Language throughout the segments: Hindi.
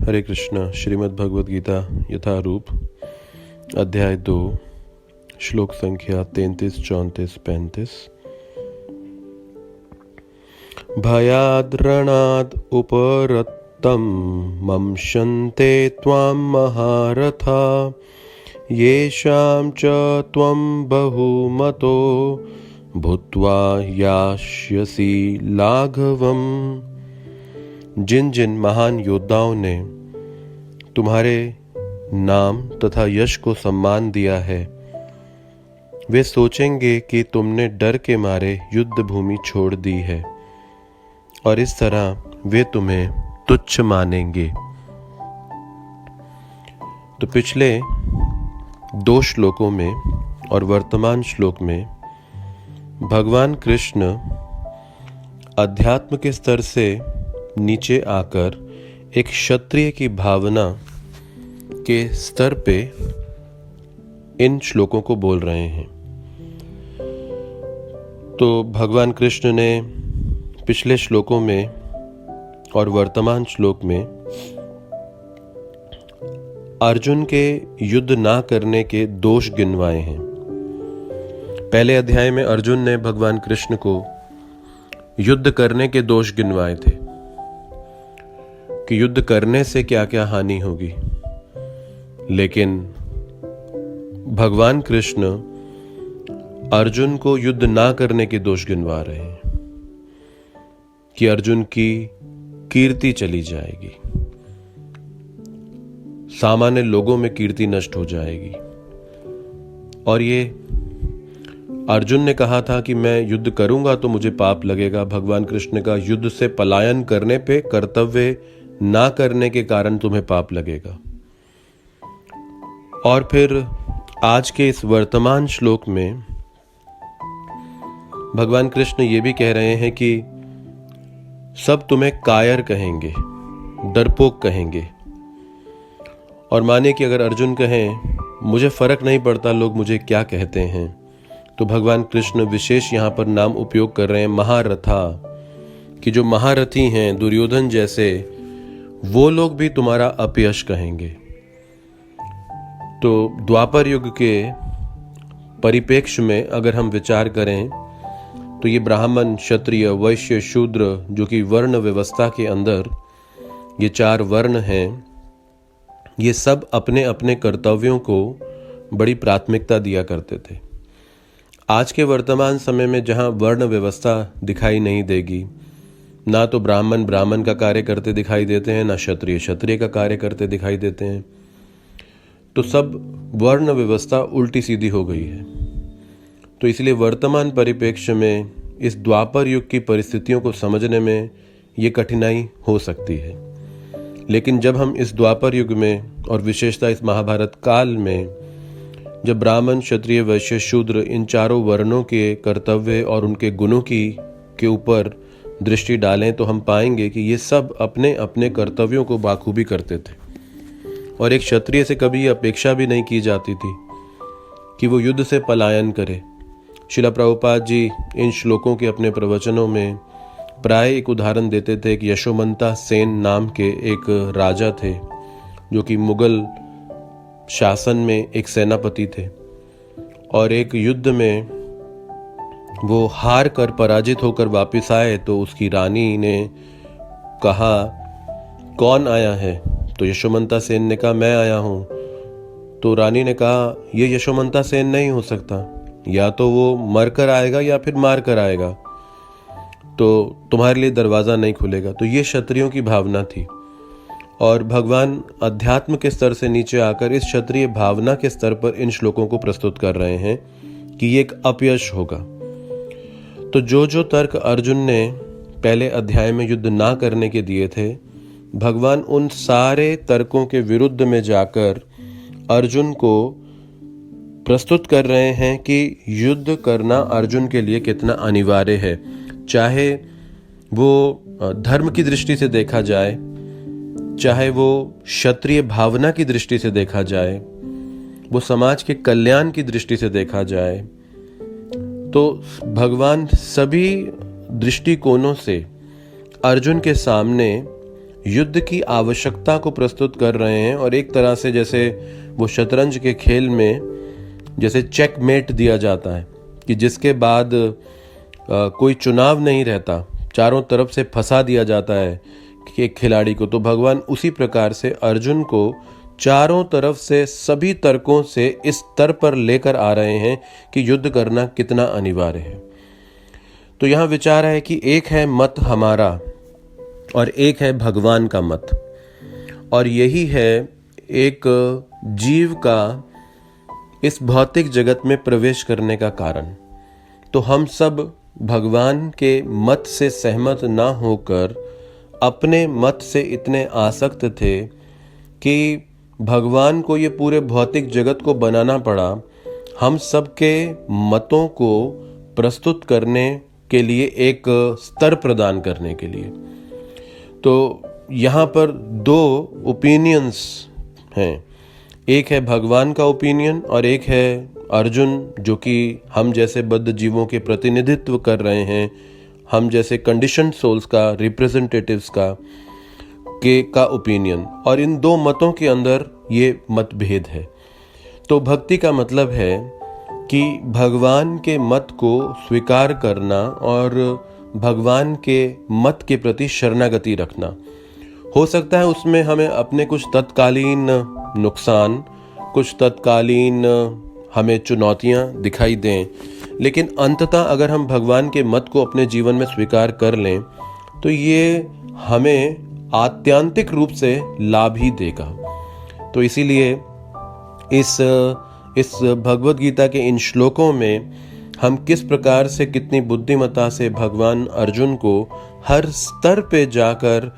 हरे कृष्णा। श्रीमद् भगवद गीता यथारूप अध्याय 2 श्लोक संख्या 33, 34, 35। भयाद्रणाद् उपरतं मंशन्ते त्वां महारथा येषां च त्वं बहुमतो भूत्वा यास्यसि लाघवम्। जिन जिन महान योद्धाओं ने तुम्हारे नाम तथा यश को सम्मान दिया है, वे सोचेंगे कि तुमने डर के मारे युद्ध भूमि छोड़ दी है और इस तरह वे तुम्हें तुच्छ मानेंगे। तो पिछले 2 श्लोकों में और वर्तमान श्लोक में भगवान कृष्ण अध्यात्म के स्तर से नीचे आकर एक क्षत्रिय की भावना के स्तर पे इन श्लोकों को बोल रहे हैं। तो भगवान कृष्ण ने पिछले श्लोकों में और वर्तमान श्लोक में अर्जुन के युद्ध ना करने के दोष गिनवाए हैं। पहले अध्याय में अर्जुन ने भगवान कृष्ण को युद्ध करने के दोष गिनवाए थे कि युद्ध करने से क्या क्या हानि होगी, लेकिन भगवान कृष्ण अर्जुन को युद्ध ना करने के दोष गिनवा रहे हैं कि अर्जुन की कीर्ति चली जाएगी, सामान्य लोगों में कीर्ति नष्ट हो जाएगी। और ये अर्जुन ने कहा था कि मैं युद्ध करूंगा तो मुझे पाप लगेगा। भगवान कृष्ण का युद्ध से पलायन करने पे, कर्तव्य ना करने के कारण तुम्हें पाप लगेगा। और फिर आज के इस वर्तमान श्लोक में भगवान कृष्ण ये भी कह रहे हैं कि सब तुम्हें कायर कहेंगे, डरपोक कहेंगे। और माने कि अगर अर्जुन कहें मुझे फर्क नहीं पड़ता लोग मुझे क्या कहते हैं, तो भगवान कृष्ण विशेष यहाँ पर नाम उपयोग कर रहे हैं महारथा, कि जो महारथी हैं दुर्योधन जैसे, वो लोग भी तुम्हारा अपयश कहेंगे। तो द्वापर युग के परिप्रेक्ष्य में अगर हम विचार करें तो ये ब्राह्मण, क्षत्रिय, वैश्य, शूद्र, जो कि वर्ण व्यवस्था के अंदर ये 4 वर्ण हैं, ये सब अपने अपने कर्तव्यों को बड़ी प्राथमिकता दिया करते थे। आज के वर्तमान समय में जहाँ वर्ण व्यवस्था दिखाई नहीं देगी, ना तो ब्राह्मण ब्राह्मण का कार्य करते दिखाई देते हैं, ना क्षत्रिय क्षत्रिय का कार्य करते दिखाई देते हैं, तो सब वर्ण व्यवस्था उल्टी सीधी हो गई है। तो इसलिए वर्तमान परिप्रेक्ष्य में इस द्वापर युग की परिस्थितियों को समझने में ये कठिनाई हो सकती है। लेकिन जब हम इस द्वापर युग में और विशेषतः इस महाभारत काल में जब ब्राह्मण, क्षत्रिय, वैश्य, शूद्र इन 4 वर्णों के कर्तव्य और उनके गुणों के ऊपर दृष्टि डालें, तो हम पाएंगे कि ये सब अपने अपने कर्तव्यों को बाखूबी करते थे। और एक क्षत्रिय से कभी अपेक्षा भी नहीं की जाती थी कि वो युद्ध से पलायन करे। श्रील प्रभुपाद जी इन श्लोकों के अपने प्रवचनों में प्राय एक उदाहरण देते थे कि यशोमंता सेन नाम के एक राजा थे, जो कि मुगल शासन में एक सेनापति थे, और एक युद्ध में वो हार कर पराजित होकर वापस आए तो उसकी रानी ने कहा कौन आया है? तो यशोमंता सेन ने कहा मैं आया हूँ। तो रानी ने कहा ये यशोमंता सेन नहीं हो सकता, या तो वो मर कर आएगा या फिर मार कर आएगा, तो तुम्हारे लिए दरवाज़ा नहीं खुलेगा। तो ये क्षत्रियों की भावना थी। और भगवान अध्यात्म के स्तर से नीचे आकर इस क्षत्रिय भावना के स्तर पर इन श्लोकों को प्रस्तुत कर रहे हैं कि ये एक अपयश होगा। तो जो तर्क अर्जुन ने पहले अध्याय में युद्ध ना करने के दिए थे, भगवान उन सारे तर्कों के विरुद्ध में जाकर अर्जुन को प्रस्तुत कर रहे हैं कि युद्ध करना अर्जुन के लिए कितना अनिवार्य है। चाहे वो धर्म की दृष्टि से देखा जाए, चाहे वो क्षत्रिय भावना की दृष्टि से देखा जाए, वो समाज के कल्याण की दृष्टि से देखा जाए, तो भगवान सभी दृष्टिकोणों से अर्जुन के सामने युद्ध की आवश्यकता को प्रस्तुत कर रहे हैं। और एक तरह से जैसे वो शतरंज के खेल में जैसे चेकमेट दिया जाता है कि जिसके बाद कोई चुनाव नहीं रहता, चारों तरफ से फंसा दिया जाता है कि एक खिलाड़ी को, तो भगवान उसी प्रकार से अर्जुन को चारों तरफ से सभी तर्कों से इस स्तर पर लेकर आ रहे हैं कि युद्ध करना कितना अनिवार्य है। तो यहाँ विचार है कि एक है मत हमारा और एक है भगवान का मत, और यही है एक जीव का इस भौतिक जगत में प्रवेश करने का कारण। तो हम सब भगवान के मत से सहमत ना होकर अपने मत से इतने आसक्त थे कि भगवान को ये पूरे भौतिक जगत को बनाना पड़ा हम सबके मतों को प्रस्तुत करने के लिए, एक स्तर प्रदान करने के लिए। तो यहाँ पर दो ओपिनियंस हैं, एक है भगवान का ओपिनियन और एक है अर्जुन, जो कि हम जैसे बद्ध जीवों के प्रतिनिधित्व कर रहे हैं, हम जैसे कंडीशन्ड सोल्स का, रिप्रेजेंटेटिव्स का ओपिनियन। और इन दो मतों के अंदर ये मतभेद है। तो भक्ति का मतलब है कि भगवान के मत को स्वीकार करना और भगवान के मत के प्रति शरणागति रखना। हो सकता है उसमें हमें अपने कुछ तत्कालीन नुकसान, कुछ तत्कालीन हमें चुनौतियां दिखाई दें, लेकिन अंततः अगर हम भगवान के मत को अपने जीवन में स्वीकार कर लें तो ये हमें आत्यांतिक रूप से लाभ ही देगा। तो इसीलिए इस भगवद गीता के इन श्लोकों में हम किस प्रकार से, कितनी बुद्धिमत्ता से भगवान अर्जुन को हर स्तर पे जाकर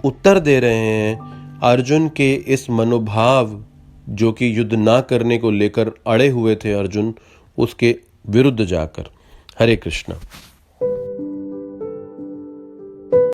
उत्तर दे रहे हैं अर्जुन के इस मनोभाव, जो कि युद्ध ना करने को लेकर अड़े हुए थे अर्जुन, उसके विरुद्ध जाकर। हरे कृष्णा।